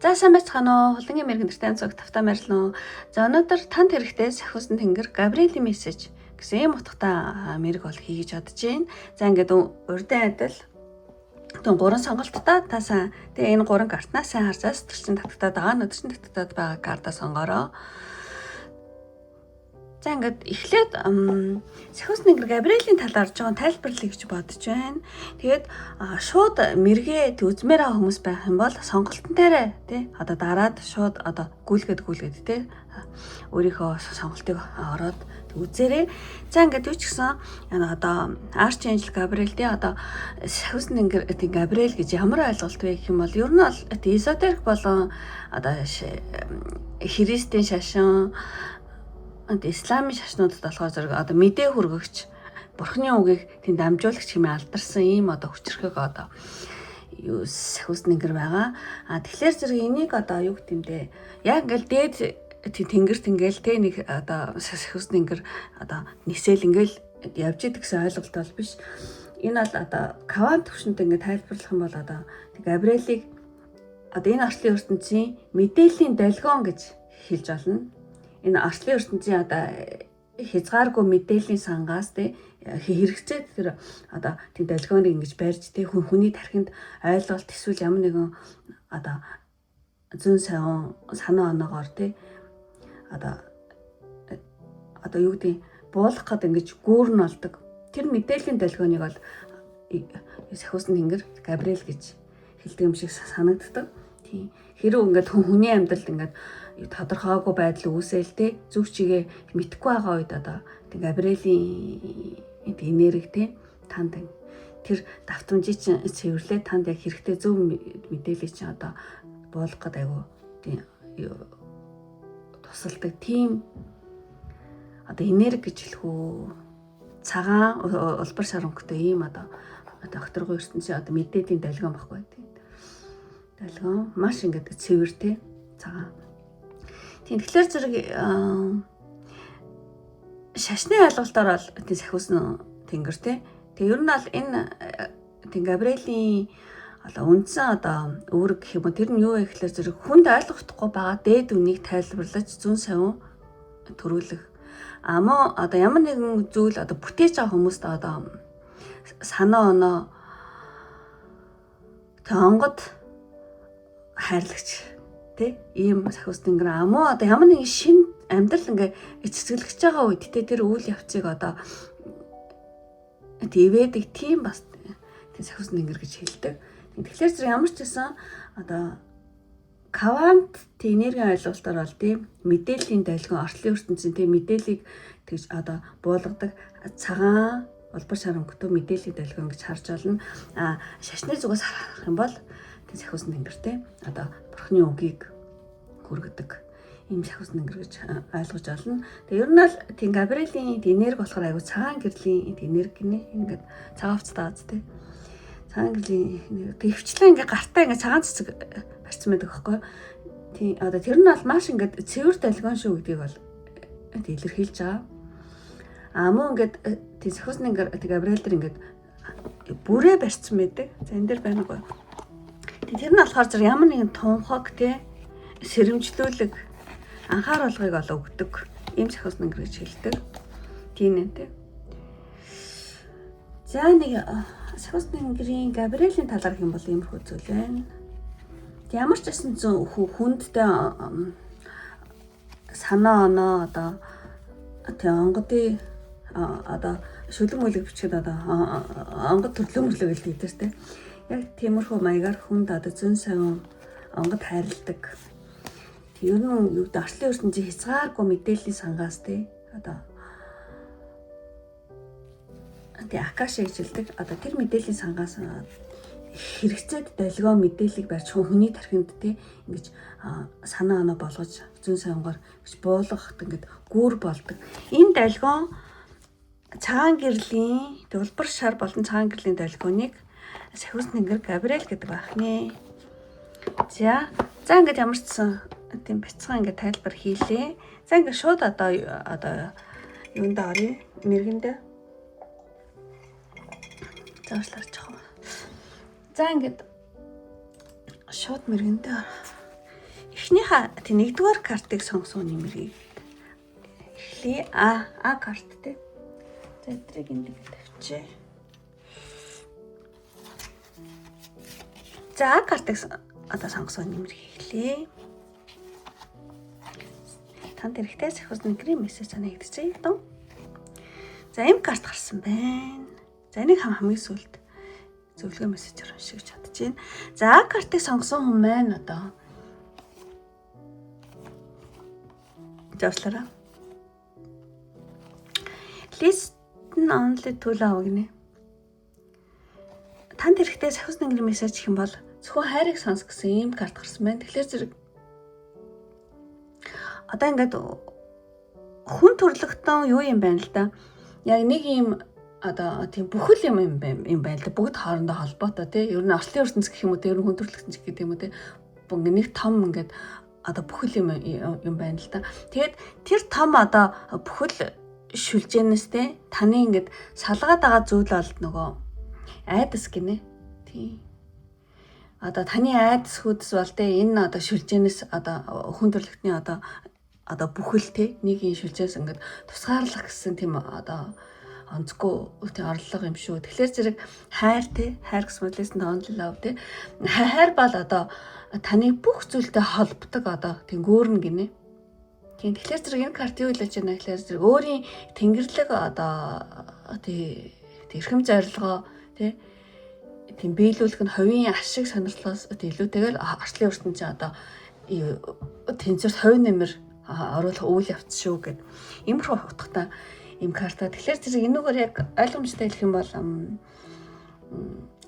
За сайн байцгаана уу? Хулангийн мэрэгэн нартай цог тавтаа марлаа. За өнөөдөр танд хэрэгтэй сахиусан тэнгэр Габриэлийн мессеж гэсэн юм утгатай мэрэг бол хийж бодож байна. За ингээд урьдын адил тун 3 сонголттой тасаа тэгээ энэ 3 картнаас сайн харж сэтгэлчин татгатаад байгаа нүдчин татгатаад байгаа картаа сонгороо. За ингээд эхлээд сахиусан тэнгэр Габриэлийн талаар жоохон тайлбарлая гэж бодож байна. Тэгээд шууд мэргээ үзмээр байгаа хүмүүс байх юм бол сонголтон дээрээ тий одоо дараад шууд одоо гүйлгээд тий өөрийнхөө сонголтыг ороод үзээрэй. За ингээд юу ч гэсэн одоо Archangel Gabriel тий одоо сахиусан тэнгэр Габриэл гэж ямар ойлголт вэ гэх юм бол ер нь бол эзотерик болон одоо христийн шашин исламын шашнуудад болохоор зэрэг одоо мэдээ хүргэгч бурхны үгийг тэнд дамжуулагч хэмээн алдарсан ийм одоо хүчрхэг одоо юу сахиусан тэнгэр байгаа. Тэгэхээр зэрэг энийг одоо юу гэмдэ яг ингээл дээд тэнгэр тэнгэл тэ нэг одоо сахиусан тэнгэр одоо нисэл ингээл явж идэг гэсэн ойлголт бол биш. Энэ бол одоо квант төвшөнтэй ингээд тайлбарлах юм бол одоо Габриэлийг одоо энэ орчлын ертөнцийн мэдээллийн долгион гэж хэлж болно. Энэ орчлын ертөнцийн одоо хязгааргүй мэдээллийн сангаас тий хэрэгцээд тэр одоо тийм долгионыг ингэж барьж тий хүний тархинд ойлголт эсвэл ямар нэгэн одоо зүүн сайн санаа оноогоор тий одоо юу гэдэг буулгах гээд ингэж гүүрн олдог. Тэр мэдээллийн долгионыг бол сахиусан тэнгэр Габриэл гэж хэлдэг юм шиг санагддаг. Тийм хэрэг ингээд хүний амьдралд ингээд тодорхойгүй байдал үүсэл тэ зүг чигээ мэдхгүй байгаа үед одоо Габриэлийн энерги тэ танд тэр давтамжийг чинь цэвэрлээ танд яг хэрэгтэй зөв мэдээлэл чинь одоо буулгах гэдэг айгу тийм тусалдаг тийм одоо энерги гэж хэлэх үү цагаан улбар шаранхтай ийм одоо докторгүй ертөнцийн одоо мэдээлийн долгион баггүй тийм долгион маш ингээд цэвэр тэ цагаан. Тийм тэгэхээр зэрэг шашны ойлголтоор бол тийм сахиусан тэнгэр тий. Тэгээ ер нь бол энэ тийм Габриэлийн одоо үндсэн одоо үүрэг гэх юм уу тэр нь юу вэ гэхээр зэрэг хүнд ойлгохдохгүй байгаа дээд үнийг тайлбарлаж зүүн савин төрүүлэх. Мөн одоо ямар нэгэн зүйл одоо бүтээж байгаа хүмүүст одоо санаа оноо тэг онгод хайрлагч тэ ийм сахиусан тэнгэр муу одоо ямар нэгэн шин амьдрал ингээ эцэцгэлж байгаа үед тэ тэр үйл явцыг одоо ивэдэг тийм бас тийм сахиусан тэнгэр гэж хэлдэг. Тэгэхээр зэрэг ямар ч гэсэн одоо квант энергийн ойлголтоор бол тийм мэдээллийн долгион орчлын ертөнцийн тийм мэдээллийг тэгж одоо буулгадаг цагаан улбар шаранхтай мэдээллийн долгион гэж харж байна. Шашны зүгээс харах юм бол тийм сахиусан тэнгэртэй одоо бурхны үгийг хүргэдэг ийм сахиусан тэнгэр гэж ойлгож байна. Тэгээ ер нь бол тийм Габриэлийн энерги болохоор аягүй цагаан гэрлийн энерги гинэ. Ингээд цагаан хувцастай аз тий. Цагаан гэрлийн тэгвчлэн ингээд гартаа ингээд цагаан цэцэг барьсан байдаг байхгүй. Тийм одоо тэр нь бол маш ингээд цэвэр долгион шүү гэдгийг бол илэрхийлж байгаа. Мөн ингээд тийм сахиусан тэнгэр Габриэл дээр ингээд бүрээ барьсан байдаг. За энэ дэр байна уу? Тэр нь болохоор зэрэг ямар нэгэн тунхаг тий сэрэмжлүүлэг анхааруулгыг олоо өгдөг. Ийм сахиусан тэнгэр гэж хэлдэг. Тийм нэ тий. За нэг сахиусан тэнгэрийн Габриэлийн талаар хэм бол иймэрхүү зүйл байна. Ямар ч гэсэн хүндтэй санаа оноо одоо тий онгодын одоо шүлэг мүлэг бичгээд одоо онгод төрлөмөрлөг гэлдэг тий. Яг тиймэрхүү маягаар хүнд одоо зүүн савин онгод хайрладаг. Ер нь юу гэдэг орчлын ертөнцийн хязгааргүй мэдээллийн сангаас тий одоо акаш гэж хэлдэг. Одоо тэр мэдээллийн сангаас хэрэгцээд долгион мэдээллийг барьж хүний тархинд тий ингэж санаа оноо болгож зүүн савингаар гэж буулгахад ингээд гүүр болдог. Энэ долгион цагаан гэрлийн улбар шар болон цагаан гэрлийн долгионыг сахиусан тэнгэр Габриэл гэдэг байх нэ. За ингээд ямар ч гэсэн тийм бяцхан ингээд тайлбар хийлээ. За ингээд шууд одоо юунд орё? Мэргэндээ. Заашлаарч байгаа. За ингээд шууд мэргэндээ эхнийхээ тий нэгдүгээр картыг сонгосон нэмэргийг эхлэе. А карт тий. За эдрийг энд тавьчих. За А картыг одоо сонгосон нэмэргийг эхлэе. Танд хэрэгтэй сахиус нэгрийн мессеж санагдчихъя дөө. За М карт гарсан байна. За энийг хамгийн сүүлд зөвлөгөө мессежээр уншиж чадчихээн. За А картыг сонгосон хүн маань одоо зочлоо. Listen only to love гинэ. Танд хэрэгтэй сахиус нэгрийн мессеж гэх юм бол зөвхөн хайрыг сонс гэсэн ийм карт гарсан байна. Тэгэхээр зэрэг одоо ингээд хүн төрлөختөн юу юм байна л да. Яг нэг юм одоо тийм бүхэл юм байна л да. Бүгд хоорондоо холбоотой тий. Ер нь орчлын ертөнц гэх юм уу, ер нь хүн төрлөختөн гэх юм уу тий. Нэг том ингээд одоо бүхэл юм байна л да. Тэгээд тэр том одоо бүхэл шүлжээнээс тий таны ингээд салгаад байгаа зүйл бол нөгөө айдас гинэ. Тий. Одоо таны айдас хүдс бол тий энэ одоо шүлжээнээс одоо хүн төрлөختний одоо бүхэл тий нэг юм шүлжээс ингээд тусгаарлах гэсэн тийм одоо онцгүй тийм орлого юм шүү. Тэгэхээр зэрэг хайр тий хайр гэсэн мэтлээс нь only love тий хайр бол одоо таны бүх зүйлтэй холбдог одоо тийм гүүрнэ гинэ. Тийм тэгэхээр зэрэг энэ карт юу хэлж байна гэхээр зэрэг өөрийн тэнгэрлэг одоо тий эрхэм зорилгоо тий тийм биелүүлэх нь хувийн ашиг сонирхлоос илүүтэйгээр орчлын ертөнцийн одоо тэнцвэрт хувь нэмэр оруулах үйл явц шүү гэд иймэрхүү утгатай юм карта. Тэгэхээр зэрэг энэгээр яг ойлгомжтой хэлэх юм бол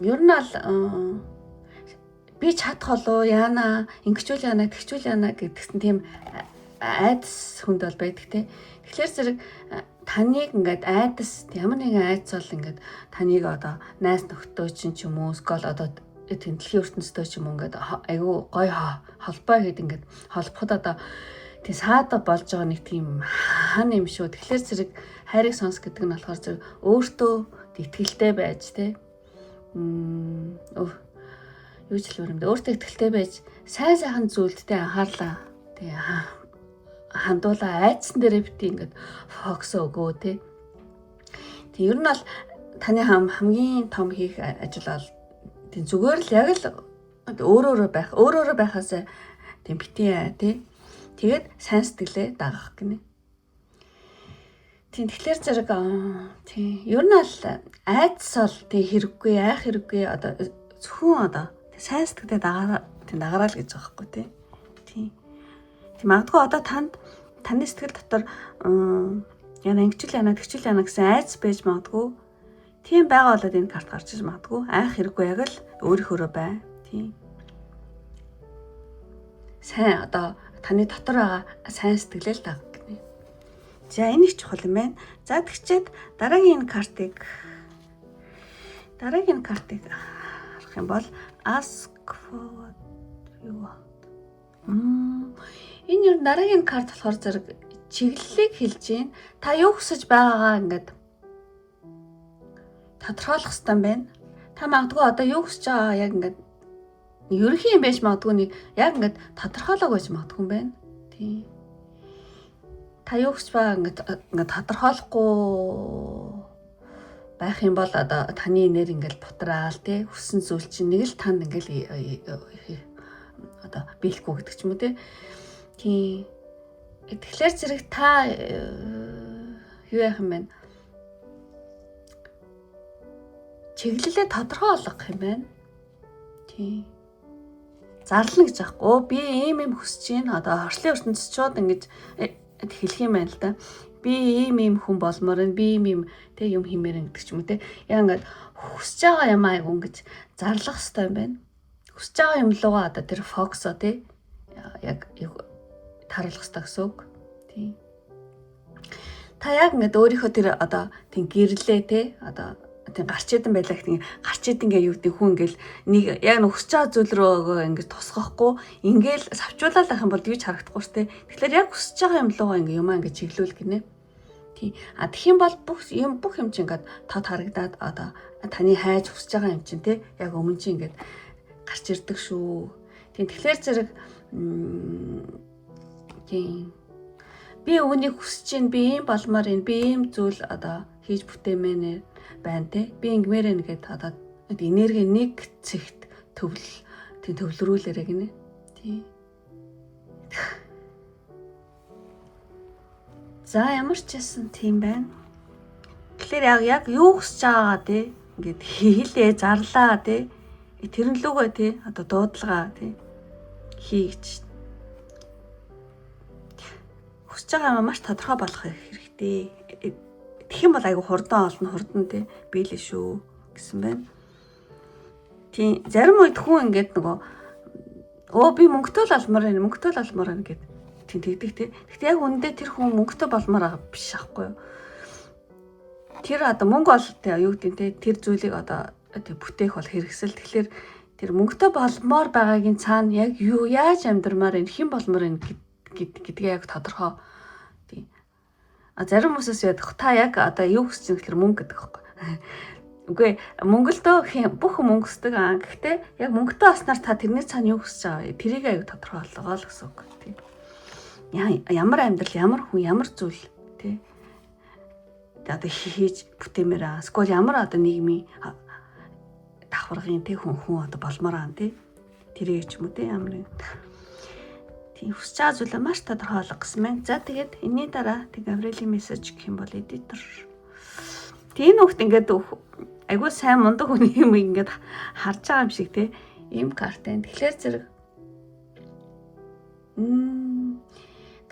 ер нь ал би чадах болоо яана ингэчүүл яана тэгчүүл яана гэдгсэн тийм айдас хүнд бол байдаг те. Тэгэхээр зэрэг таныг ингээд айдас ямар нэгэн айдас бол ингээд таныг одоо найз нөхдөд ч юм уу скол одоо тэнцлийн ертөнцтэй ч юм уу ингээд айгүй гоё холбоо гэд ингээд холбоход одоо тий саада болж байгаа нэг тийм хан юм шүү. Тэгэхээр зэрэг хайрыг сонс гэдэг нь болохоор зэрэг өөртөө итгэлтэй байж тий юу ч хэлмээр юм дэ өөртөө итгэлтэй байж сайн сайхан зүйлдтэй анхаарлаа тий хандуулаа айдсан дээрээ бити ингээд фокус өгөө тий. Тэг ер нь бол таны хамгийн том хийх ажил бол тий зүгээр л яг л өөрөөрөө байхаас тий бити тий тэгээд сайн сэтгэлээ дагах гинэ. Тийм тэгэхээр зэрэг тийм ер нь бол айдас бол тий хэрэггүй айх хэрэггүй одоо зөвхөн одоо сайн сэтгэлээ дагараа л гэж байгаа байхгүй тий. Тийм магадгүй одоо таны сэтгэл дотор яна ингэчл яна тэгчл яна гэсэн айдас байж магадгүй. Тийм байгаа болоод энэ карт гарч иж магадгүй. Айх хэрэггүй яг л өөрийнхөө бай. Тийм. Сайн одоо таны дотор байгаа сайн сэтгэлээ л даг гэнэ. За энэ их чухал юм байна. За тэгчээд дараагийн картыг харах юм бол ask for what you want. Энэ юу дараагийн карт болохоор зэрэг чиглэлийг хэлж гин. Та юу хүсэж байгаагаа ингээд тодорхойлох хэрэгтэй байна. Та магадгүй одоо юу хүсэж байгаа яг ингээд ерөнхий юм байж магадгүй нэг яг ингээд тодорхойлог байж магадгүй юм байна. Тийм. Та юу хүсэж байгаа ингээд тодорхойлохгүй байх юм бол одоо таны нэр ингээд бутраал тий хүссэн зүйл чинь нэг л танд ингээд одоо биелэхгүй гэдэг ч юм уу тий. Тийм. Тэгэхээр зэрэг та юу яах юм бэ? Чиглэлээ тодорхой болгох юм байна. Тийм. Зарлана гэж аахгүй. Би ийм хүсэж байна. Одоо орчлын ертөнцид шууд ингэж хэлэх юм байна л да. Би ийм хүн болмоор байна. Би ийм тэг юм хиймээр гэдэг ч юм уу те. Яа ингээд хүсэж байгаа юм айгу ингэж зарлах хэрэгтэй юм байна. Хүсэж байгаа юм лугаа одоо тэр фокусо те яг таруулах хэрэгтэй гэсэн үг. Тийм. Та яг ингээд өөрийнхөө тэр одоо тийм гэрлээ те одоо тийм гарч идан байлаа гэх гарч идэнгээ юу гэдэг хүн ингээл нэг яг нөхсөж байгаа зүйл рүү ингээд тусгахгүй ингээл савчуулаад байх юм бол юу ч харагдахгүй шүү дээ. Тэгэхээр яг хүсэж байгаа юм лугаа ингээ юмаа ингээ чиглүүл гинэ. Тийм. А тэгэх юм бол бүх юм чинь ингээд тод харагдаад одоо таны хайж хүсэж байгаа юм чинь те яг өмнө чинь ингээд гарч ирдэг шүү. Тэгэхээр зэрэг тийм би үүнийг хүсэж чинь би ийм болмоор энэ би ийм зүйл одоо хийж бүтээмээр байна те. Би ингэмээр нэ гэд одоо энерги нэг цэгт төвлөрүүлээрэ гинэ. Тийм. За ямар ч байсан тийм байна. Тэгэхээр яг юу хүсэж байгаагаа те ингээд хийлээ зарлаа те. Тэр нь лүгөө те одоо дуудлага те хийж хүсэж байгаа юм маш тодорхой болох хэрэгтэй. Тэгэх юм бол айгу хурдан те биелээ шүү гэсэн байна. Тийм зарим үед хүн ингээд нөгөө би мөнгөтэй л алмаар байна гэд тийм тэгдэг те. Гэхдээ яг үндэ тэр хүн мөнгөтэй болмоор байгаа биш аахгүй юу? Тэр одоо мөнгө бол те юу гэдэг те тэр зүйлийг одоо бүтээх бол хэрэгсэл. Тэгэхээр тэр мөнгөтэй болмоор байгаагийн цаана яг юу яаж амьдрмаар энэ хэн болмоор энэ гэдгээ яг тодорхой. Тийм. Зарим хүмүүсээс ядах та яг одоо юу хүсэж байгаа гэхээр мөнгө гэдэг байхгүй. Үгүй мөнгө л дөө бүх мөнгө хүсдэг. Гэхдээ яг мөнгөтэй болсноор та тэрний цаана юу хүсэж байгаа тэрийг аяг тодорхой болгоо л гэсэн үг. Тийм. Ямар амьдрал, ямар хүн, ямар зүйл тий. Одоо хийж бүтээмээр эсвэл ямар одоо нийгмийн давхаргын тий хүн одоо болмоор аа тий. Тэрийг ч юм уу тий ямар тийм хүсэж байгаа зүйлээ маш тодорхой олго гэсэн мэн. За тэгээд энэний дараа тэг Гавриэлийн мессеж гэх юм бол эдитор. Тийм нөхд ингээд айгуу сайн мундаг хүний юм ингээд харж байгаа юм шиг тий. Ийм карт энэ. Тэгэхээр зэрэг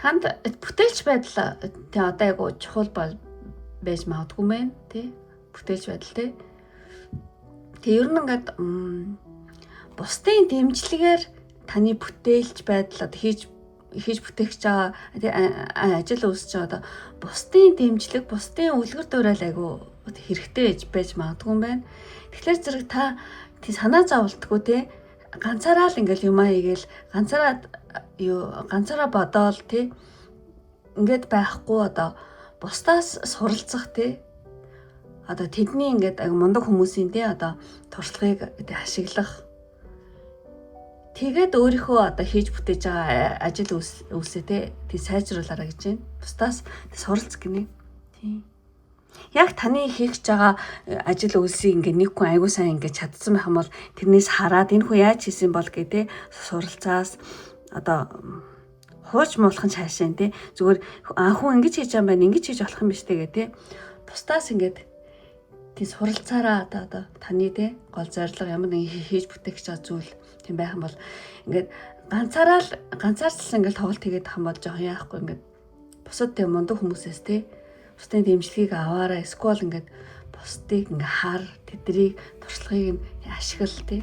танд бүтээлч байдал тий одоо айгуу чухал байж магадгүй мэн тий. Бүтээлч байдал тий. Тэг ер нь ингээд бусдын дэмжлэгээр таны бүтээлч байдал одоо хийж бүтээх гэж байгаа ажил үүсэж байгаа одоо бусдын дэмжлэг, бусдын үлгэр дуурайл айгу хэрэгтэй байж магадгүй юм байна. Тэгэхээр зэрэг та тий санаа зовлтгүй тий ганцаараа л ингээл юмаа игээл ганцаараа бодоол тий ингээд байхгүй одоо бусдаас суралцах тий одоо тэдний ингээд мундаг хүмүүсийн тий одоо туршлагыг ашиглах тэгээд өөрийнхөө одоо хийж бүтээж байгаа ажил үйлсээ тий сайжруулаарай гэж байна. Бусдаас суралц гинэ. Тий. Яг таны хийх гэж байгаа ажил үйлсийг ингээ нэг хүн аягүй сайн ингээ чадсан байх юм бол тэрнээс хараад энэ хүн яаж хийсэн бол гэдэг суралцаас одоо хууч муулахын цаашаа тий зүгээр хүн ингэж хийж байгаа юм байна, ингэж хийж болох юм биш тэгээ тий бусдаас ингээд тий суралцаараа одоо таны тий гол зорилго ямар нэгэн хийж бүтээх гэж байгаа зүйл тийм байх юм бол ингээд ганцаарчлсан ингээд тоглолт хийгээд тах юм бол жоох яахгүй ингээд бусад тий мундаг хүмүүсээс тий бусдын дэмжлэгийг аваараа эсвэл ингээд бусдыг ингээ хар тэдний туршлагыг ашигла тий.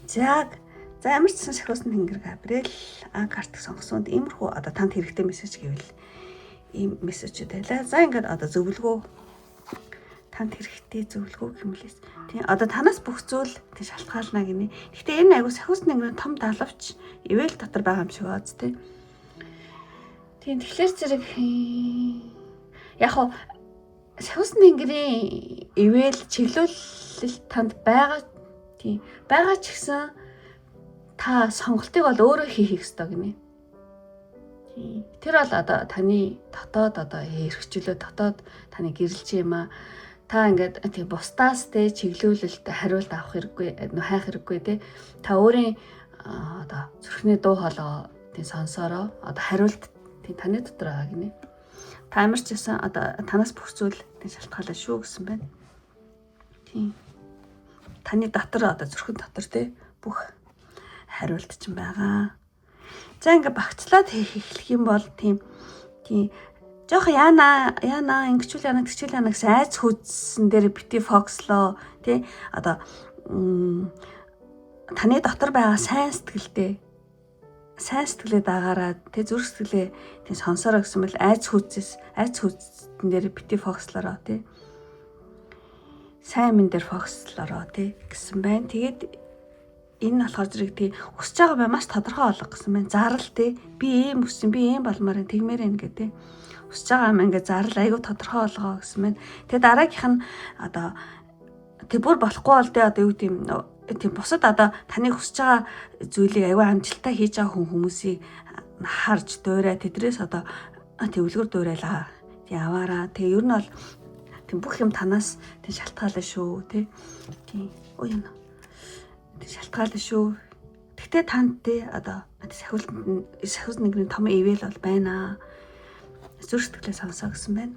За ямар ч сан шахуулсан тэнгэр Габриэл карт сонгосонд иймэрхүү одоо танд хэрэгтэй мессеж гэвэл ийм мессежүүд байлаа. За ингээд одоо зөвлөгөө танд хэрэгтэй зөвлөгөө гэмлээс. Тийм одоо танаас бүх зүйл тий шалтгаална гинэ. Гэхдээ энэ айгу сахиусны тэнгэрийн том далавч ивэл дотор байгаа юм шиг бааз тий. Тийм тэгэхээр зэрэг яг хоо сахиусны тэнгэрийн ивэл чиглүүлэлт танд байгаа тийм байгаа ч гэсэн та сонголтыг бол өөрөө хийх ёстой гинэ. Тийм тэр бол одоо таны дотоод одоо эрхчлөө дотоод таны гэрэлж юм а та ингээд тийм бусдаас тэ чиглүүлэлт хариулт авах хэрэггүй хайх хэрэггүй тэ та өөрийн одоо зүрхний дуу хоолой тийм сонсороо одоо хариулт тийм таны дотор байгаа гинэ. Та ямар ч гэсэн одоо танаас бүх зүйл тийм шалтгаалаа шүү гэсэн байна. Тийм таны дотор одоо зүрхэн дотор тэ бүх хариулт ч юм байгаа. За ингээ багцлаад эхлэх юм бол тийм жоох яана ингэчүүл яана тэгчүүл яана гэсэн айц хүзсэн дээр бити фокслоо тий одоо таны дотор байгаа сайн сэтгэлээ дагаараа тий зүрх сэтгэлээ тий сонсороо гэсэн бол айц хүзсэн дээр бити фокслороо тий сайн мэн дээр фокслороо тий гэсэн байна. Тэгээд энэ болохоор зэрэг тий өсөж байгаа бай маш тодорхой олго гэсэн байна. Зарал тий би ийм өссөн би ийм болмоор тэгмээр энэ гэдэг тий өсөж байгаа юм ингээд зарал аягүй тодорхой олгоо гэсэн байна. Тэгээ дараагийнх нь одоо тэг бүр болохгүй бол тий одоо юу гэдэм тийм бусад одоо таны хүсэж байгаа зүйлийг аягүй амжилттай хийж байгаа хүмүүсийг харж дуурай тэдрээс одоо төвлөгөр дуурайлаа. Тий аваараа. Тэгээ ер нь бол тийм бүх юм танаас тий шалтгаална шүү тий. Тий уу юм. Тий шалтгаална шүү. Гэхдээ танд тий одоо сахиулт нэгний том ивэл бол байна. Зүрх сэтгэлээ сонсоо гэсэн байна.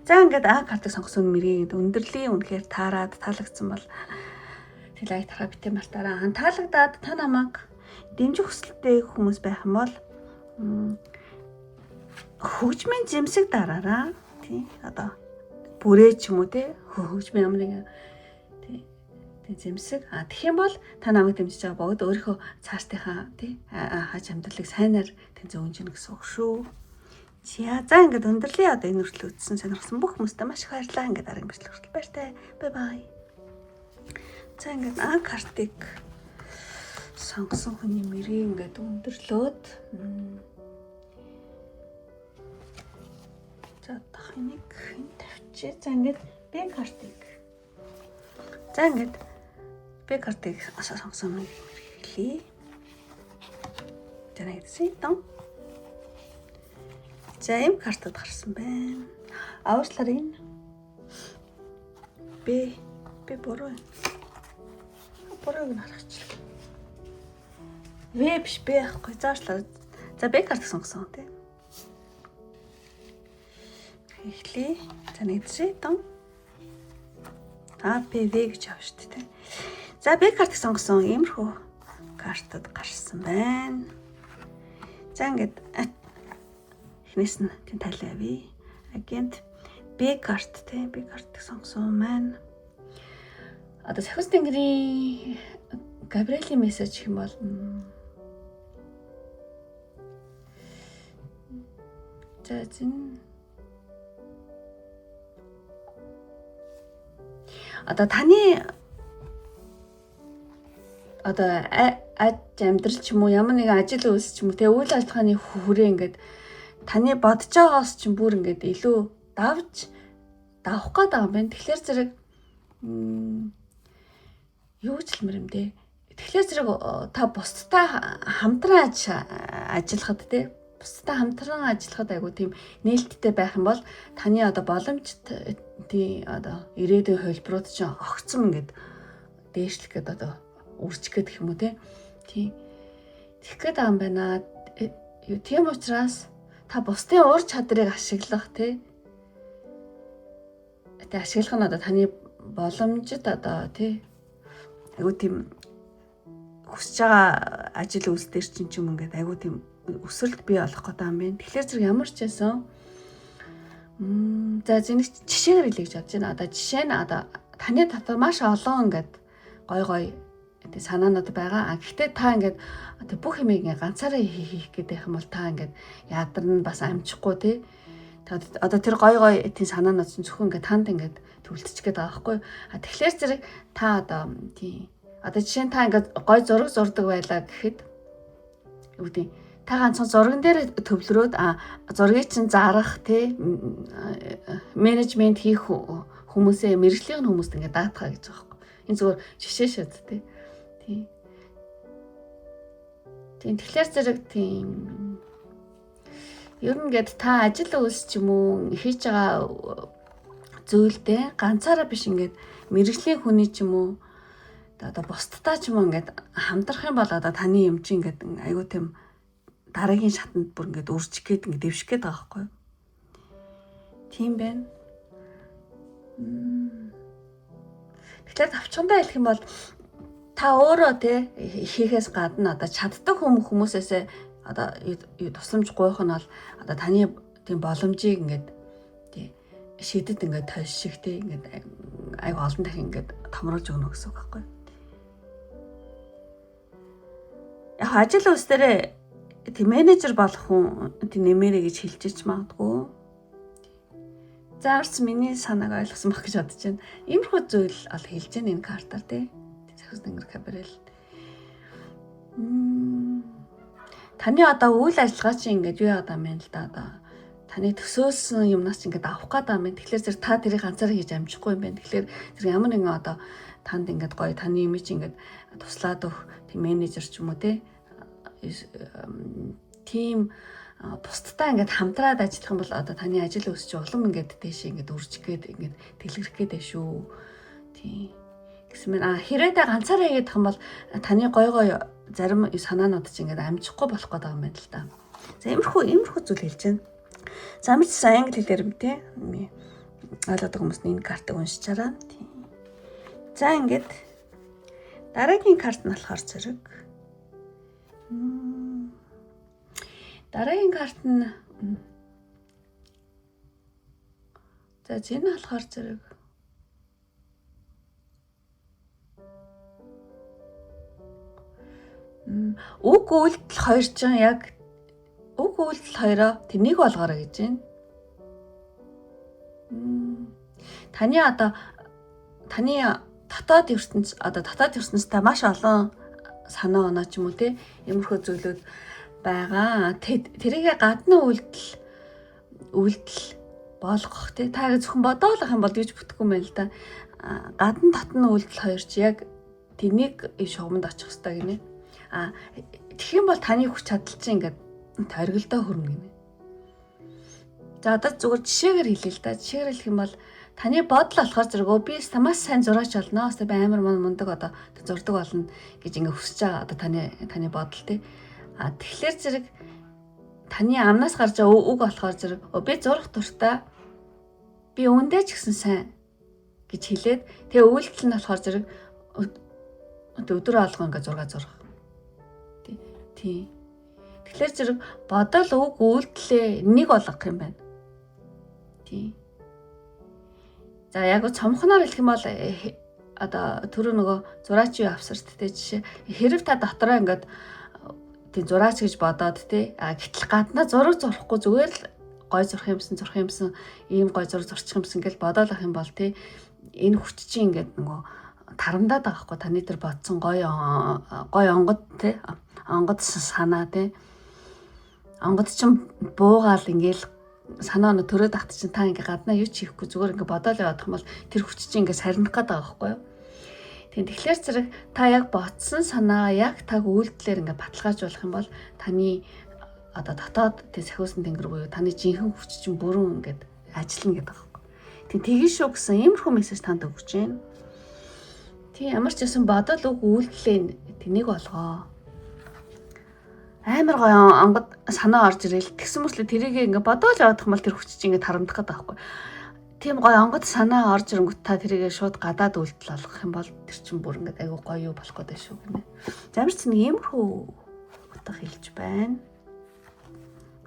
За ингээд картыг сонгосон мэрийг өндөрлөлийн үнэхээр таарад таалагдсан бол тэг лайк тараа битээ мартаараа таалагдаад та намайг дэмжих хүсэлтэй хүмүүс байх юм бол хөгжмийн зэмсэг дараараа тий одоо бүрээ ч юм уу тий хөгжмийн ямар нэг тий зэмсэг тэгэх юм бол та намайг дэмжиж байгаа богд өөрийнхөө цаашдынхаа тий хаж амьдралыг сайнаар тэнцэн өнгөнө гэсэн үг шүү. За ингээд өндөрлөе одоо энэ хүртэл үзсэн сонирхсан бүх хүмүүстээ маш их баярлалаа. Ингээд дараагийн бичлэг хүртэл баяртай. Бай бай. За ингээд картыг сонгосон хүний мөрийг ингээд өндөрлөөд за тахныг тавьчих. За ингээд B картыг. За ингээд B картыг сонгосон мөрийг хэлье. За нэг сэтэн. За ийм картад гарсан байна. Аварчлаар энэ B буруу нь харагчлаа. В биш B ахгүй заашлаа. За B картыг сонгосон тий. Эхлэе. За нэг зэтэн. B гэж авах шүү дээ. За B картыг сонгосон иймэрхүү картад гарсан байна. За ингээд эхнээс нь тийм тайлаа авъя. Агент B карт тий B картыг сонгосон маань одоо сахиус тэнгэрийн Габриэлийн мессеж гэх юм бол за зин одоо таны одоо амьдрал ч юм уу ямар нэгэн ажил үйлс ч юм уу те үйл ажиллагааны хүрээ ингээд таны бодож байгаагаас ч бүр ингээд илүү давж давах гээд байгаа юм байна. Тэгэхээр зэрэг юу ч хэлмэр юм дээ. Тэгэхээр зэрэг та бусдтай хамтран ажиллахад те бусдтай хамтран ажиллахад айгу тийм нээлттэй байх юм бол таны одоо боломжт тий одоо ирээдүйн хөлбрууд ч огцом ингээд дээшлэх гээд одоо үржих гээд гэх юм уу те. Тий. Тэгэх гээд байгаа юм байна. Тийм учраас та бусдын ур чадрыг ашиглах тий. Тэ ашиглах нь одоо таны боломжит одоо тий. Айгу тийм хүсэж байгаа ажил үйлс дээр чинь ч юм ингээд айгу тийм өсөлт бий болох гэдэг юм байна. Тэгэхээр зэрэг ямар ч байсан за зэнийг жишээгээр хэлье гэж бодож байна. Одоо жишээ нь одоо таны татвар маш олон ингээд гой тий санаанууд байгаа. Гэхдээ та ингээд одоо бүх юмыг ингээд ганцаараа хийх гэдэг юм бол та ингээд ядарна бас амжихгүй тий. Одоо тэр гой тий санаанууд чинь зөвхөн ингээд танд ингээд төвлөрчих гээд байгаа байхгүй. Тэгэхээр зэрэг та одоо тий одоо жишээ нь та ингээд гой зураг зурдаг байлаа гэхэд юу гэдэг та ганцхан зурган дээр төвлөрөөд зургийг чинь зарах тий менежмент хийх хүмүүсээ мэрэгжлийн хүмүүст ингээд даатгаа гэж байгаа байхгүй. Энэ зүгээр жишээ шүүд тий. Тийм тэгэхээр зэрэг тийм ер нь гээд та ажил үйлс ч юм уу хийж байгаа зүйлдээ ганцаараа биш ингээд мэрэгжлийн хүний ч юм уу одоо бусдтай ч юм уу ингээд хамтрах юм бол одоо таны юм чи ингээд айгуу тийм дараагийн шатанд бүр ингээд үржих гээд ингээд дэвших гээд байгаа байхгүй юу? Тийм байна. Тэгэхээр тавчхандаа хэлэх юм бол та өөрөө тий хийхээс гадна одоо чаддаг хүмүүсээсээ одоо тусламж гуйх нь бол одоо таны тийм боломжийг ингээд тий шидэд ингээд тойших тий ингээд айгу олон дахин ингээд томруулж өгнө гэсэн үг байхгүй. Яг ажил үйлс дээр тийм менежер болох хүн тийм нэмэрэ гэж хэлчихэж магадгүй. За арц миний санааг ойлгосон баг гэж бодож байна. Иймэрхүү зүйл ол хэлж байна энэ картаар тий. Сахиус тэнгэр Габриэл. Таны одоо үйл ажиллагаа чинь ингээд юу яагаад юм бэ л да одоо таны төсөөлсөн юмнаас ч ингээд авах гээд байгаа юм. Тэгэхээр зэрэг та тэрийг ганцаараа хийж амжихгүй юм байна. Тэгэхээр зэрэг ямар нэгэн одоо танд ингээд гоё таны имиж ингээд туслаад өгөх тийм менежер ч юм уу тийм бусдтай ингээд хамтраад ажиллах юм бол одоо таны ажил өсч улам ингээд дээш ингээд үржих гээд ингээд тэлгэрэх гээд байна шүү. Тийм. Гэсэн мэн хэрэг та ганцаараа хийгээд их юм бол таны гой зарим санаанууд ч ингээд амжихгүй болох гээд байгаа юм байна л да. За иймэрхүү зүйл хэлж байна. За мэд англи хэлээр юм тий. Ойлгоод хүмүүс энэ картыг уншичаараа. Тийм. За ингээд дараагийн карт нь болохоор зэрэг дараагийн карт нь за энэ болохоор зэрэг үг үйлдэл хоёр ч яг үг үйлдэл хоёроо тэнийг болгоорой гэж байна. Таны дотоод ертөнцтэй маш олон санаа оноо ч юм уу те иймэрхүү зүйлүүд байгаа. Тэрийгэ гадны үйлдэл болгох те та зөвхөн бодоолох юм бол гэж бүтэхгүй юм байна л да. Гадна татны үйлдэл хоёр ч яг тэнийг шугамд очих хэрэгтэй гинэ. Тэгэх юм бол таны хүч чадал чинь ингээд торгилдоо хөрнө гинэ. За одоо зүгээр жишээгээр хэлээ л да. Жишээгээр хэлэх юм бол таны бодол болохоор зэрэг би маш сайн зураач болно. Би амар мундаг одоо зурдаг болно гэж ингээ хүсэж байгаа одоо таны бодол тий. Тэгэхээр зэрэг таны амнаас гарч байгаа үг болохоор зэрэг би зурах дуртай. Би өндөө ч гэсэн сайн гэж хэлээд тэгээ үйлдэл нь болохоор зэрэг өдөр алга ингээ зураг зурах. Тий. Тэгэхээр зэрэг бодол үг үйлдэлээ нэг болгох юм байна. Тий. За яг цомхноор хэлэх юм бол одоо түрүү нөгөө зураач юу авсарт те жишээ хэрэг та дотроо ингээд тий зураач гэж бодоод те гэтэл гаднаа зураг зурхгүй зүгээр л гой зурх юмсан ийм гой зураг зурчих юмсан гэж бодоод ах юм бол те энэ хүч чинь ингээд нөгөө тарамдаад байгаа хгүй таны тэр бодсон гой онгод те онгод санаа те онгод чинь буугаал ингээл санаа нь төрөөд ахт чинь та ингээ гаднаа юу ч хийхгүй зүгээр ингээ бодоол явах юм бол тэр хүч чинь ингээ сарних гээд байгаа байхгүй юу. Тэгэхээр зэрэг та яг бодсон санаа яг таг үйлдэлээр ингээ баталгаажуулах юм бол таны одоо дотоод тий сахиусан тэнгэр буюу таны жинхэнэ хүч чинь бүрэн ингээд ажиллана гэдэг байхгүй. Тэгээ шүү гэсэн иймэрхүү мессеж танд өгч байна. Тий ямар ч байсан бодол үг үйлдэлээ тэнийг болгоо. Амар гоё онгод санаа орж ирэл тэгсэн мөрслөө тэрийг ингээ бодоож явах юм бол тэр хүч чинь ингээ тарамдах гэдэг байхгүй. Тийм гоё онгод санаа орж ирэнгүүт та тэрийг шууд гадаад үйлдэл болгох юм бол тэр чинь бүр ингээ айгүй гоё юу болох гэдэг шүү гинэ. Замир ч нэг иймэрхүү утга хэлж байна.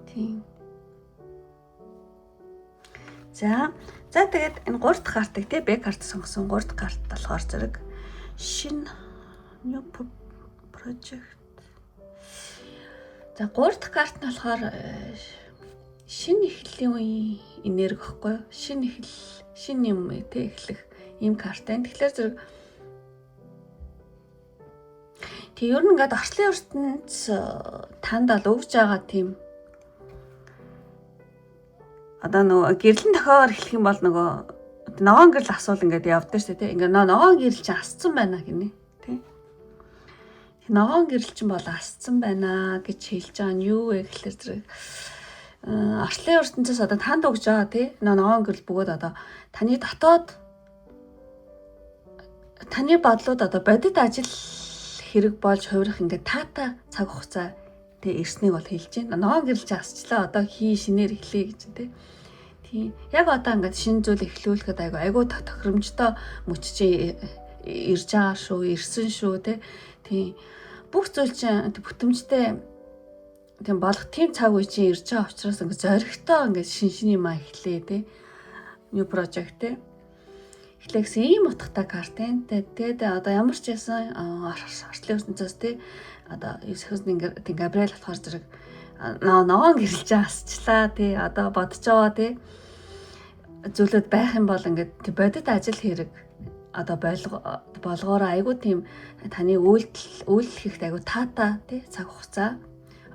Тийм. За тэгээд энэ 3 дахь картыг тий Б карт сонгосон 3 дахь карт болохоор зэрэг шинэ new project. За 3 дахь карт нь болохоор шинэ эхлэлийн үеийн энерги гэхгүй юу? Шинэ юм тий эхлэх ийм карт байна. Тэгэхээр зэрэг ер нь ингээд орчлын ертөнц танд л өгж байгаа тийм одоо нөгөө гэрлэн тохиогоор эхлэх юм бол нөгөө ногоон гэрэл асуул ингээд явдсан шүү дээ тий. Ингээд ногоон гэрэл чинь асцсан байна гинэ тий. Ногоон гэрэл чинь бол асцсан байна гэж хэлж байгаа нь юу вэ гэхэлэр зэрэг орчлын ертөнцөөс одоо танд өгж байгаа тий ногоон гэрэл бөгөөд одоо таны дотоод таны бодлууд одоо бодит ажил хэрэг болж хувирах ингээд таата цаг хугацаа тий ирснийг бол хэлж байна. Ногоон гэрэл чинь асчлаа одоо шинээр эхлэе гэж тий. Тийм. Яг одоо ингээд шинэ зүйл эхлүүлэхэд айгуу тохиромжтой мөч чи ирж байгаа шүү, ирсэн шүү тий. Тийм. Бүх зүйл чинь бүтэмжтэй тийм болох тийм цаг үе чинь ирж байгаа учраас ингээд зоригтой ингээд шинэ юм эхлэе тий. New project тий. Эхлэхсэн ийм утгатай карт байна. Тэгээд одоо ямар ч ясан орчлын ертөнцөөс тий одоо Сахиусны тийм Габриэл болохоор зэрэг ногоон гэрэлж асчлаа тий одоо бодож байгаа тий зүйлүүд байх юм бол ингээд бодит ажил хэрэг одоо болгоор айгуу тийм таны үйлдэл хийхэд айгуу таата тий цаг хугацаа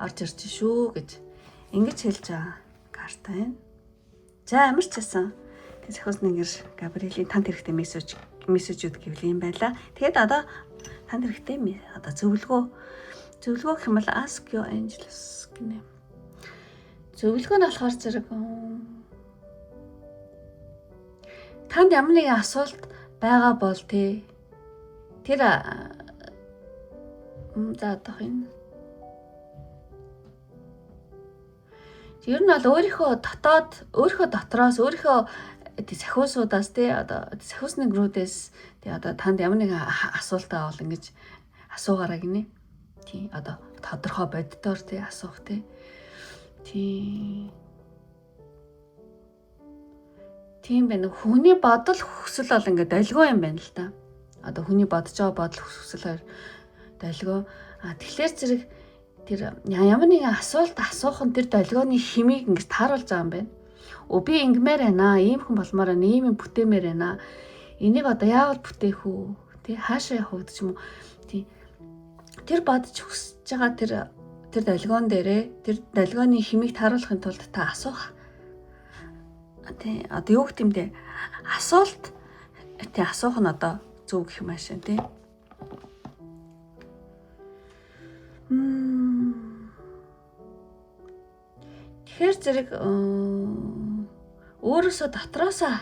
орж ирж шүү гэж ингэж хэлж байгаа гартай байна. За ямар ч байсан Сахиусны гэр Габриэлийн танд хэрэгтэй мессежүүд гэвэл юм байла. Тэгээд одоо танд хэрэгтэй одоо зөвлөгөө гэх юм бол ask your angels гинэ. Зөвлөгөө нь болохоор зэрэг танд ямар нэгэн асуулт байгаа бол тэр за одоо энэ ер нь бол өөрийнхөө дотроос өөрийнхөө сахиусуудаас одоо сахиусны грүүдээс одоо танд ямар нэгэн асуулт авал ингэж асуугаараа гинэ. Тийм одоо тодорхой боддоор асуух тийм байна. Хүний бодол хүсэл бол ингээд долгио юм байна л да. Одоо хүний бодож байгаа бодол хүсэл долгио. Тэгэхээр зэрэг тэр ямар нэгэн асуулт асуух нь тэр долгионы химийг ингэж тааруулж байгаа юм байна. Би ингэмээр байна. Ийм хүн болмоор байна. Ийм юм бүтээмээр байна. Энийг одоо яагаад бүтээх үү? Хаашаа явах вэ ч юм уу? Тэр бодож хүсэж байгаа тэр долгион дээрээ тэр долгионы химийг тааруулахын тулд та асуух. Одоо юу гэх юм бэ? Асуулт асуух нь одоо зөв гэх юм аашаа тий. Тэгэхээр зэрэг өөрөөсөө дотроосоо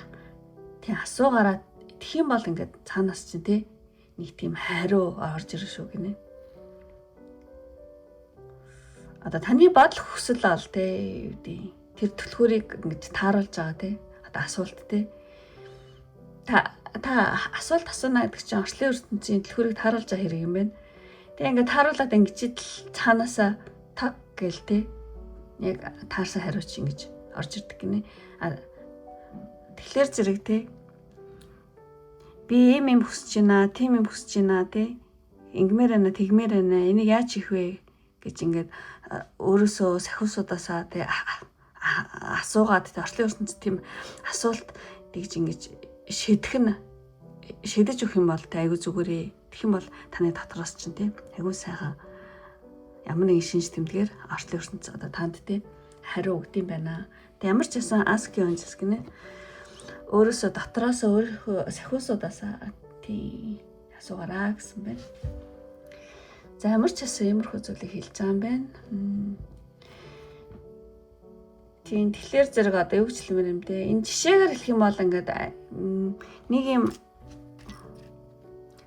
асуугаараа тэгэх юм бол ингээд цаанаас чинь тий нэг тийм хариу орж ирэх шүү гинэ. Одоо таны бодол хүсэл ол тий тэр төлхөөрийг ингэж тааруулж байгаа тий одоо асуулт тий та асуулт асууна гэдэг чинь орчлын ертөнцийн төлхөөрийг тааруулж байгаа хэрэг юм байна. Тэгээ ингээд тааруулаад ингэж цаанаасаа таг гээл тий яг таарсан хариуч ингэж орж ирдэг гинэ. Тэгэхээр зэрэг тий би юм хүсэж байна, тийм юм хүсэж байна тий ингэмээр байна, тэгмээр байна. Энийг яаж хийх вэ гэж ингээд өөрөөсөө сахиусуудаасаа тий асуугаад тий орчлын ертөнцийн тийм асуулт тэгж ингэж шидэж өгөх юм бол тий айгүй зүгээрээ. Тэгэх юм бол таны дотроос чинь тий айгүй сайхан ямар нэгэн шинж тэмдгээр орчлын ертөнц одоо танд тий хариу өгдөм байна. Тэг ямар ч байсан ask your angels гинэ. Өөрөөсөө дотроос өөрийнхөө сахиусуудаасаа тий асуугаараа гэсэн байна. За ямар ч байсан иймэрхүү зүйлийг хэлж байгаа юм байна. Тийм тэгэхээр зэрэг одоо юу гэж хэлмээр юм бэ? Энэ жишээгээр хэлэх юм бол ингээд нэг юм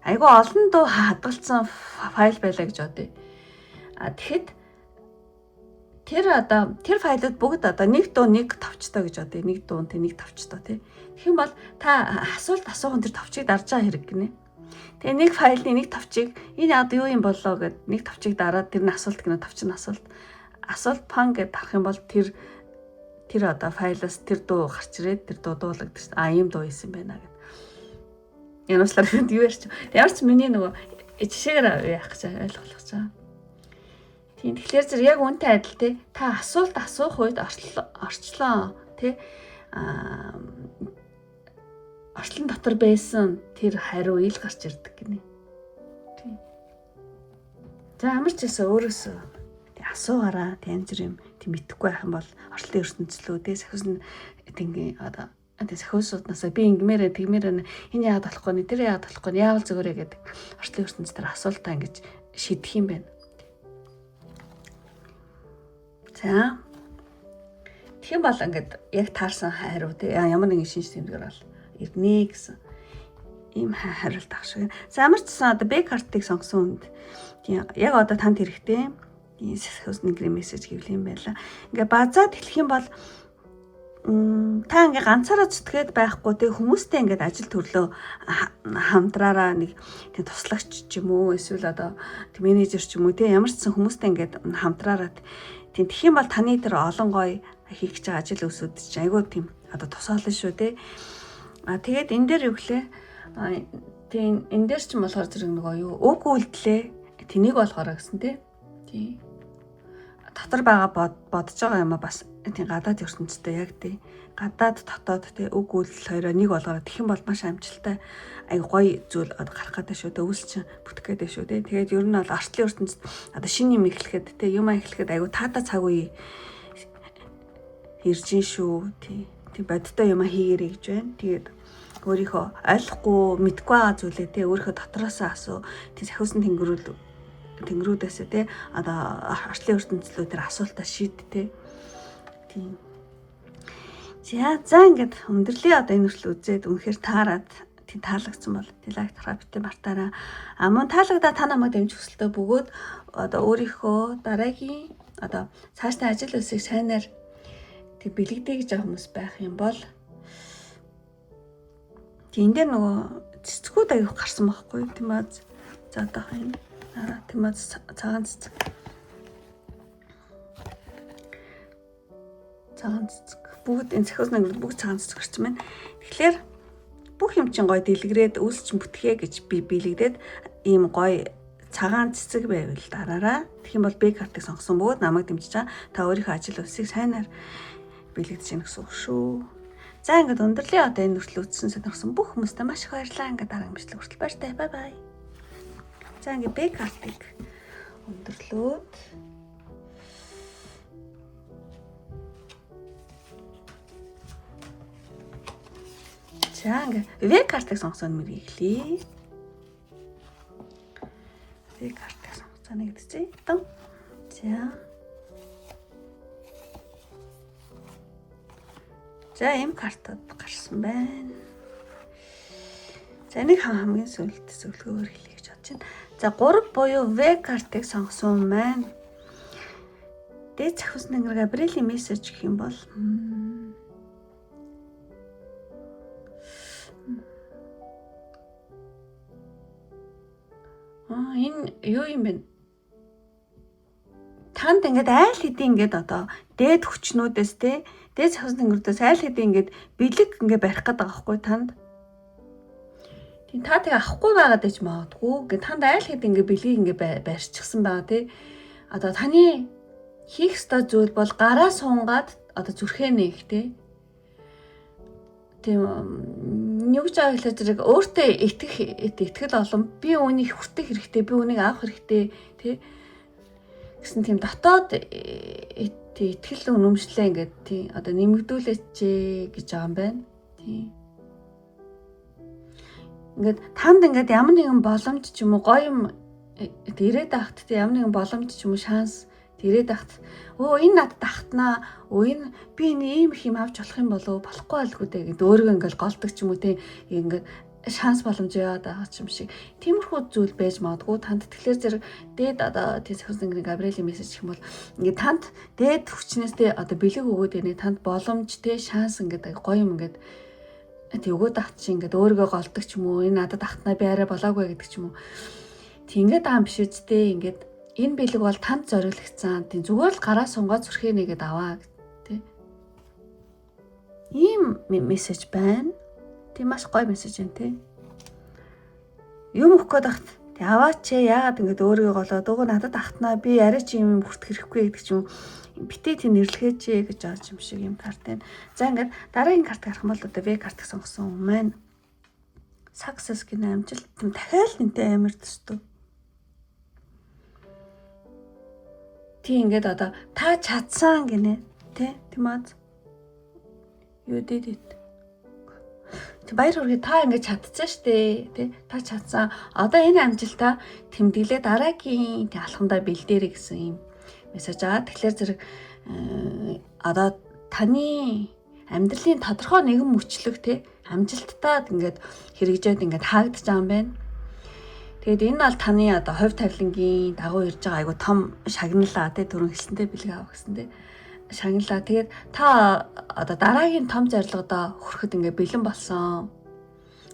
айгүй олон дуу хадгалсан файл байлаа гэж бодъё. Тэгэхэд тэр файлууд бүгд одоо нэг дуу нэг товчтой гэж бодъё. Нэг дуун нэг товчтой тий. Тэгэх юм бол та асуулт асуухан тэр товчийг дарж байгаа хэрэг гинэ. Тэгээ нэг файлны нэг товчийг энэ одоо юу юм болоо гэд нэг товчийг дараад тэр нь асуулт гинэ товч нь асуулт пан гэд харах юм бол тэр одоо файлаас тэр дуу гарч ирээд тэр дуу дуулагдчих. Ийм дуу хийсэн байна гэд. Янууслаар юу ярьч. Ямар ч миний нөгөө жишээгээр яах гэж ойлгох гэж байгаа. Тийм тэгэхээр зэрэг яг үнтэй адил те та асуулт асуух үед орчлоо те орчлон дотор байсан тэр хариу ил гарч ирдэг гинэ. Тийм. За ямар ч гэсэн өөрөөсөө асуугаараа янз бүр юм тийм итгэхгүй байх юм бол орчлын ертөнцлөө те сахиусны тэнгийн одоо сахиусууднаас би ингэмээр тэгмээр энэ яагаад болохгүй нэ тэр яагаад болохгүй яавал зүгээрээ гэдэг орчлын ертөнц дээр асуултаа ингэж шийдэх юм байна. За тэгэх юм бол ингээд яг таарсан хариу те ямар нэгэн шинж тэмдгээр бол ирнэ гэсэн ийм хариулт авах шиг. За ямар ч гэсэн одоо бэк картыг сонгосон үнд тийм яг одоо танд хэрэгтэй ийм сахиусны грим мессеж гэвэл юм байла. Ингээ базаад хэлэх юм бол та ингээ ганцаараа зүтгээд байхгүй те хүмүүстэй ингээд ажил төрлөө хамтраараа нэг тийм туслагч ч юм уу эсвэл одоо менежер ч юм уу те ямар ч гэсэн хүмүүстэй ингээд хамтраараа тийм тэгэх юм бол таны тэр олон гой хийх гэж байгаа ажил өсөд чинь айгүй тийм одоо тусаална шүү те. Тэгээд энэ дээр юу гэлээ тийм энэ дээр ч юм болохоор зэрэг нөгөө юу үг үйлдэлээ тэнийг болохоор гэсэн те. Тийм дотор байгаа бодож байгаа юм а бас тийм гадаад ертөнцтэй яг тий гадаад дотоод тий үг үйлдэл хоёроо нэг болгоод тэгэх юм бол маш амжилттай аяг гоё зүйл гарах гэдэг шүү дээ өвс чинь бүтэх гэдэг шүү дээ. Тэгээд ер нь бол орчлын ертөнцид одоо шинэ юм эхлэхэд тий юм эхлэхэд аяг таата цаг үе ирж шүү. Тий бодтой юм хийгэрэй гэж байна. Тэгээд өөрийнхөө ойлгохгүй мэдгүй байгаа зүйлээ тий өөрийнхөө дотроосоо асуу. Тий сахиусан тэнгэрүүдээс тий одоо арчлын ертөнцлүүдээр асуултаа шийд тий. Тийм. За ингээд өндөрлөө одоо энэ хүртэл үзээд үнэхээр таарад тий таалагдсан бол тий лайк тараа битээ мартаараа. Мөн таалагдаа та намайг дэмжих хүсэлтэй бөгөөд одоо өөрийнхөө дараагийн одоо цаашдаа ажил үйлсийг сайнаар тий бэлэгдээ гэж хүмүүс байх юм бол тий энэ дээр нөгөө цэцгүүд аяг гарсан байхгүй тийм аа. За одоо энэ тийм аа цагаан цэцэг. Цагаан цэцэг. Бүгд энэ сахиус нэг бүгд цагаан цэцэг гарсан байна. Тэгэхээр бүх юм чинь гоё дэлгэрээд үйлч бүтгэ гэж би бэлэгдээд ийм гоё цагаан цэцэг байвал дараараа. Тэгэх юм бол B картыг сонгосон бөгөөд намайг дэмжиж байгаа. Та өөрийнхөө ажил үйлсийг сайнаар бэлэгдэж гэнэ гэсэн үг шүү. За ингээд өндөрлөө одоо энэ хүртэл үзсэн сонирхсан бүх хүмүүстээ маш их баярлалаа. Ингээд дараагийн бичлэг хүртэл баяртай. Бай бай. За ингээд B картыг өндөрлөөд за ингээд V картыг сонгосон мэрийг эхлэе. V картыг сонгоцоо нэг гэсэн. За ийм картууд гарсан байна. За нэг хамгийн сүүлд зөвлөгөөр хэлье гэж бодож байна. За 3 буюу V картыг сонгосон маань дээд захиусны Габриэлийн мессеж гэх юм бол энэ юу юм бэ? Танд ингээд айл хэдийн ингээд одоо дээд хүчнүүдээс те дээд захиусны тэнгэрүүдээс айл хэдийн ингээд бэлэг ингээд барих гэдэг байгаа байхгүй танд. Тийм та тэг авахгүй байгаад гэж магадгүй. Ингээд танд айл хэдийн ингээд бэлгийг ингээд барьчихсан байгаа те. Одоо таны хийх ёстой зүйл бол гараа сунгаад одоо зүрхээ нээх те. Тийм нэг жаа хэлээ зэрэг өөртөө итгэл олон би үүнийг хүртэх хэрэгтэй, би үүнийг авах хэрэгтэй тий гэсэн тийм дотоод итгэл үнэмшлээ ингээд тий одоо нэмэгдүүлээч гэж байгаа юм байна. Тий. Ингээд танд ингээд ямар нэгэн боломж ч юм уу гоё юм ирээд ахт тий ямар нэгэн боломж ч юм уу шанс ирээд ахт энэ надад тахтнаа энэ би ийм их юм авч болох юм болов болохгүй байлгүй дээ гэдэг өөрийгөө ингээл голдог ч юм уу те ингээд шанс боломж яваад байгаа ч юм шиг тиймэрхүү зүйл байж магадгүй танд тэгэхээр зэрэг дээд одоо тий сахиусан Габриэлийн мессеж гэх юм бол ингээд танд дээд хүчнээс те одоо бэлэг өгөөд байна танд боломж те шанс ингээд гоё юм ингээд тий өгөөд ахт чи ингээд өөрийгөө голдог ч юм уу энэ надад тахтнаа би арай болоогүй гэдэг ч юм уу тий ингээд байгаа юм биш үсттэй ингээд энэ бэлэг бол танд зориулагдсан. Тийм зүгээр л гараа сунгаад зүрхээ нэгэд аваа тий. Ийм мессеж байна. Тийм маш гоё мессеж байна тий. Юм өгөх гээд ахт тий аваач яагаад ингэж өөрийгөө голоод өгөө надад ахтнаа би арай чи юм хүртэх хэрэггүй гэдэг ч юм битээ тий нэрлэгээч гэж ааж юм шиг юм карт байна. За ингээд дараагийн карт гарах юм бол одоо V картыг сонгосон юм маань success гэх амжилт тийм дахиад нэнтэй амар төстөө. Тийм ингээд одоо та чадсан гинэ тийм аа юу дэдэт тэг баяр хүргээ та ингээд чадсан штэ тий та чадсан одоо энэ амжилтаа тэмдэглээ дараагийн тий алхамдаа бэлдээрэй гэсэн юм мессеж аа тэгэхээр зэрэг одоо таны амьдралын тодорхой нэгэн мөчлөг тий амжилттад ингээд хэрэгжээд ингээд хаагдаж байгаа юм байна. Тэгэд энэ бол таны одоо хувь тавилангийн дагуу ирж байгаа айгу том шагналаа тий түрүүн хэлсэнтэй бэлэг авах гэсэнтэй шагналаа. Тэгээд та одоо дараагийн том зорилгодоо хүрэхэд ингээ бэлэн болсон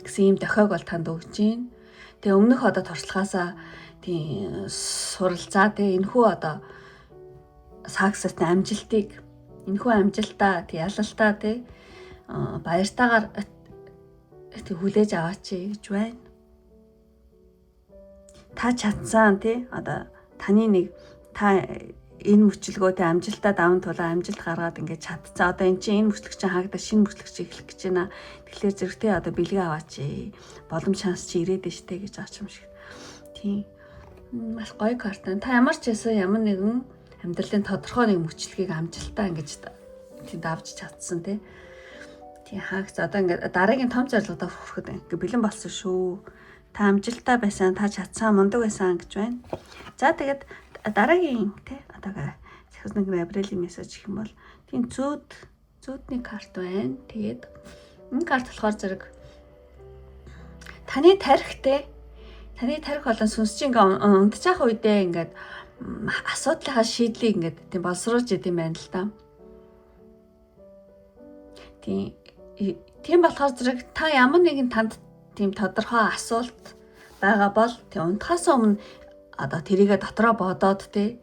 гэсэн ийм дохиог бол танд өгч байна. Тэгээ өмнөх одоо туршлагаасаа тий суралцаа тий энэхүү одоо саксесны амжилтыг энэхүү амжилтаа тий ялалтаа тий баяртайгаар тий хүлээж аваач гэж байна. Та чадсан тий одоо таны нэг та энэ мөчлөгөө тий амжилтаа даван тулаа амжилт гаргаад ингээд чадцаа одоо эн чинь энэ мөчлөг чинь хаагдаа шинэ мөчлөг чи эхлэх гэж байна. Тэгэхээр зэрэг тий одоо бэлгээ аваач боломж шанс чи ирээд штэ гэж аач юм шиг. Тий маш гоё карт. Та ямар ч байсан ямар нэгэн амьдралын тодорхой нэг мөчлөгийг амжилтаа ингэж тийм давж чадсан тий. Тийм хаагц одоо ингээд дараагийн том зорилгодоо хүрэхэд ингээд бэлэн болсон шүү. Та амжилттай байсан, та чадсан, мундаг байсан гэж байна. За тэгээд дараагийн тий одоога сахиус нэгэн априлийн мессеж гэх юм бол тийм зүүдний карт байна. Тэгээд энэ карт болохоор зэрэг таны тарих болон сүнсчин ингээд унтчих үедээ ингээд асуудлынхаа шийдлийг ингээд тийм боловсруулж идэм байна л да. Тийм болохоор зэрэг та ямар нэгэн танд тийм тодорхой асуулт байгаа бол тийм унтахаас өмнө одоо тэрийгэ дотроо бодоод тийм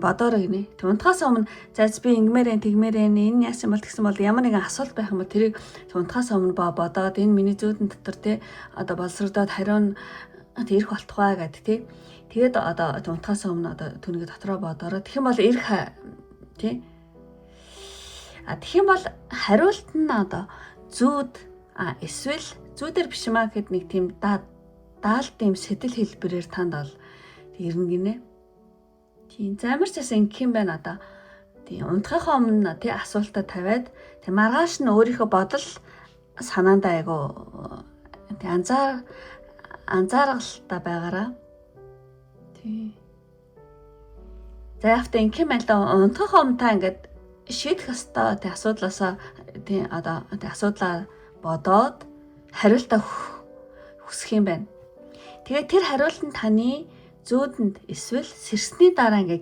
бодоорой гинэ. Тийм унтахаас өмнө зайц би ингэмээрэн тэгмээрэн энэ яасан бол гэсэн бол ямар нэгэн асуулт байх юм бол тэрийг унтахаас өмнө бодоод энэ миний зүйдэн дотор тийм одоо боловсрогдоод хариу нь ирэх болтугай гэдэг тийм. Тэгээд одоо унтахаас өмнө одоо түүнийг дотроо бодороо тэгэх юм бол ирэх тийм. Тэгэх юм бол хариулт нь одоо зүүд эсвэл зүүдэр биш маа гэхэд нэг тийм даалт юм сэтэл хэлбэрээр танд бол ирнэ гинэ. Тийм замарч бас ингэх юм байна одоо. Тийм унтахынхаа өмнө тий асуултаа тавиад тий маргааш нь өөрийнхөө бодол санаандаа айгу тий анзааргалтай байгаараа. Тий. За яхта ингэх юм байна л да. Унтахынхаа өмнө та ингээд шийдэх ёстой тий асуудлаасаа тий одоо тий асуудлаа бодоод хариултаа хүсэх юм байна. Тэгээд тэр хариулт нь таны зүүдэнд эсвэл сэрсний дараа ингээ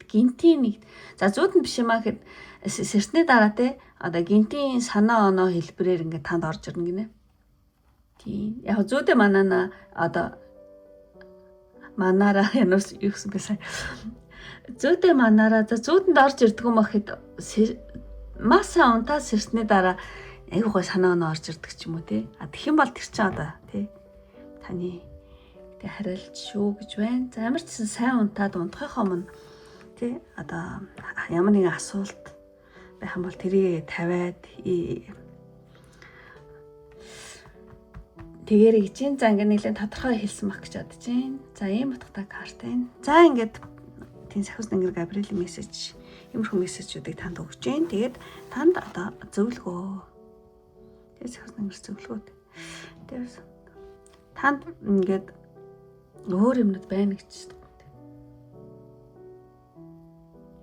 гинтийн нэг за зүүдэнд биш юм аа гэхэд сэрсний дараа те одоо гинтийн санаа оноо хэлбэрээр ингээ танд орж ирнэ гинэ. Тийм. Яг зүүдэ манаа одоо манаараа юу гэсэн бэ сайн. Зүүдэ манаараа за зүүдэнд орж ирдэг юм ахэд маса унтаа сэрсний дараа айгуу гой санаа оноо орж ирдэг ч юм уу тий. Тэгэх юм бол тэр чинь одоо тий таны тэг хариулт шүү гэж байна. За ямар ч сайн унтаад унтахынхаа өмнө тий одоо ямар нэгэн асуулт байх юм бол тэрийг тавиад тэгэр гэж чинь за ингээ нэлээд тодорхой хэлсэн баг гэж бодож байна. За ийм утгатай карт байна. За ингээд тийм сахиус нэнгэр Габриэлийн мессеж иймэрхүү мессежүүдийг танд өгч байна. Тэгээд танд одоо зөвлөгөө. Тэгээд сахиус нэнгэр зөвлөгөөд. Тэгээд танд ингээд өөр юмнууд байна гэж.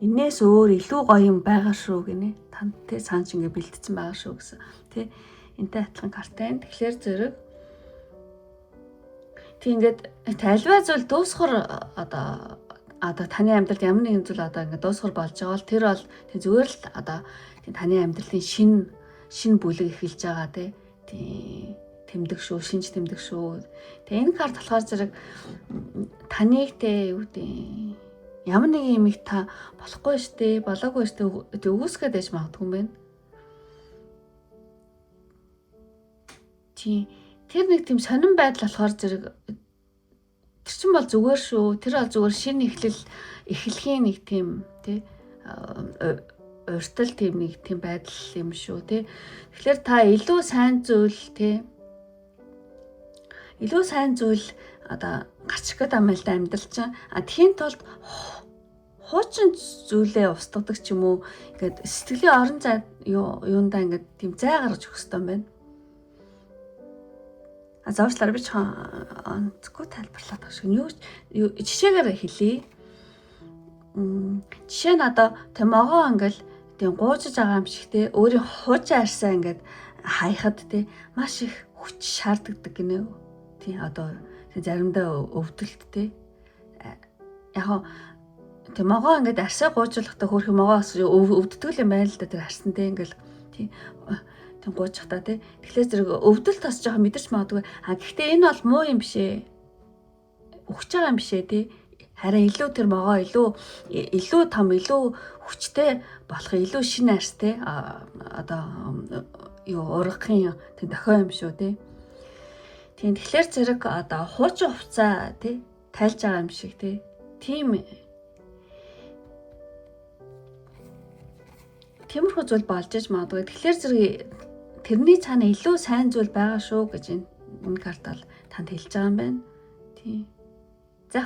Инээс өөр илүү гоё юм байгаа шүү гинэ. Танд тэ санаж ингээ бэлдсэн байгаа шүү гэсэн. Тэ энтэй адилхан карт байна. Тэгэхээр зэрэг тийм ингээд тайлбар зүйл дуусахар одоо таны амьдралд ямар нэгэн зүйл одоо ингээд дуусахар болж байгаа бол тэр бол тийм зүгээр л одоо тийм таны амьдралын шин бүлэг эхэлж байгаа тийм тэмдэг шүү, шинж тэмдэг шүү. Тэгээ энэ карт болохоор зэрэг таныг те юу гэдэг ямар нэгэн юм их та болохгүй штэ, болоогүй штэ өгөөсгээд байж магадгүй юм байна. Тэр нэг тийм сонирн байдал болохоор зэрэг тэр чинь бол зүгээр шүү. Тэр бол зүгээр шинэ эхлэхийн нэг тийм тий уртал тийм нэг тийм байдал юм шүү тий. Тэгэхээр та илүү сайн зүйл одоо гарчих гээд амаал да амьдрал чинь тхийн тулд хуучин зүйлээ устгадаг ч юм уу ингээд сэтгэлийн орон зай юундаа ингээд тийм зай гаргаж өгөх хэрэгтэй юм байна. Заавчлаар би ч онцгүй тайлбарлаад байгаа шүү. Юу жишээгээр хэлье. Жишээ нь одоо тийм могоо ингээл тийм гуужиж байгаа юм шиг те өөрийн хуужаа арьсаа ингээд хаяхад те маш их хүч шаарддаг гинэ. Тийм одоо заримдаа өвдөлт те яг тийм могоо ингээд арьсаа гуужуулахдаа хөөх могоос өвддөг юм байна л да тэр арьсан те ингээл тийм гуучих та тий. Тэгэхээр зэрэг өвдөлт тас жоохон мэдэрч магадгүй. Гэхдээ энэ бол муу юм бишээ. Өгч байгаа юм бишээ тий. Харин илүү тэр могоо илүү том илүү хүчтэй болох илүү шинэ арьс тий. Одоо юу ургахын тэг дохио юм шүү тий. Тийм тэгэхээр зэрэг одоо хуучин хувцаа тий тайлж байгаа юм шиг тий. Тиймэрхүү зүйл болж иж магадгүй. Тэгэхээр зэрэг тэрний цаана илүү сайн зүйл байгаа шүү гэж энэ картал танд хэлж байгаа юм байна. Тийм. За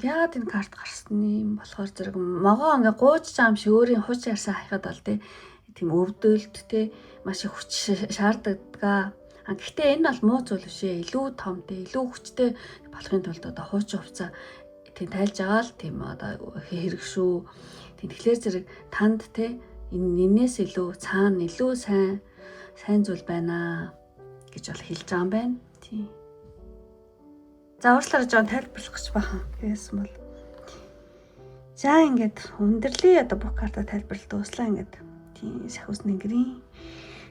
яагаад энэ карт гарсан юм болохоор зэрэг могоо ингээ гууж байгаа юм шиг өөрийн хуч ярьсан хахад бол тийм өвдөлт маш их хүч шаарддаг. Гэхдээ энэ бол муу зүйл биш ээ. Илүү том илүү хүчтэй болохын тулд одоо хуучин хувцас тийм тайлж байгаа л тийм одоо хэрэг шүү. Тэгэхээр зэрэг танд энээс илүү цаана илүү сайн зүйл байна гэж бол хэлж байгаа юм байна. Тийм. За уучлаарай жоон тайлбарлах гэж бахан. Гэсэн бол. За ингээд өндөрлөө одоо бүх карта тайлбарлалт дуслаа ингээд. Тийм сахиус нэнгэрийн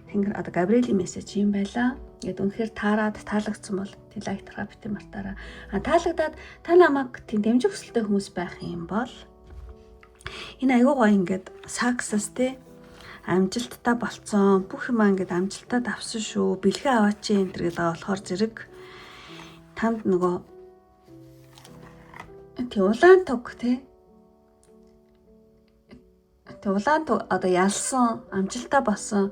Тэнгэр одоо Габриэлийн мессеж юм байла. Ингээд үнэхээр таалагдсан бол лайк тараа битэн мартаараа. Таалагдаад та намайг тийм дэмжих хүсэлтэй хүмүүс байх юм бол энэ аягүй гоё ингээд саксас амжилттай болцсон. Бүх юм ингээд амжилтад авсан шүү. Бэлгээ аваач энэ төр гэдэг болохоор зэрэг танд нөгөө улаан туг улаан туг одоо ялсан амжилттай болсон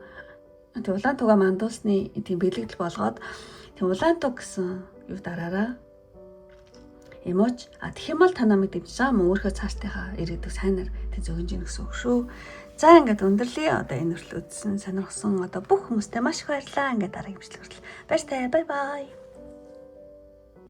улаан тугаа мандуулсны тийм бэлэгдэл болгоод улаан туг гэсэн юу дараараа эмоч тэгэх юм бол та намайг дэмжиж байгаа мөн өөрөө цаашдынхаа ирээдүйг сайнаар зөгнж ийн гэсэн үг шүү. За ингээд өндөрлөө одоо энэ хүртэл үзсэн сонирхсан одоо бүх хүмүүстээ маш их баярлалаа. Ингээд дараагийн бичлэг хүртэл баяртай. Бай бай.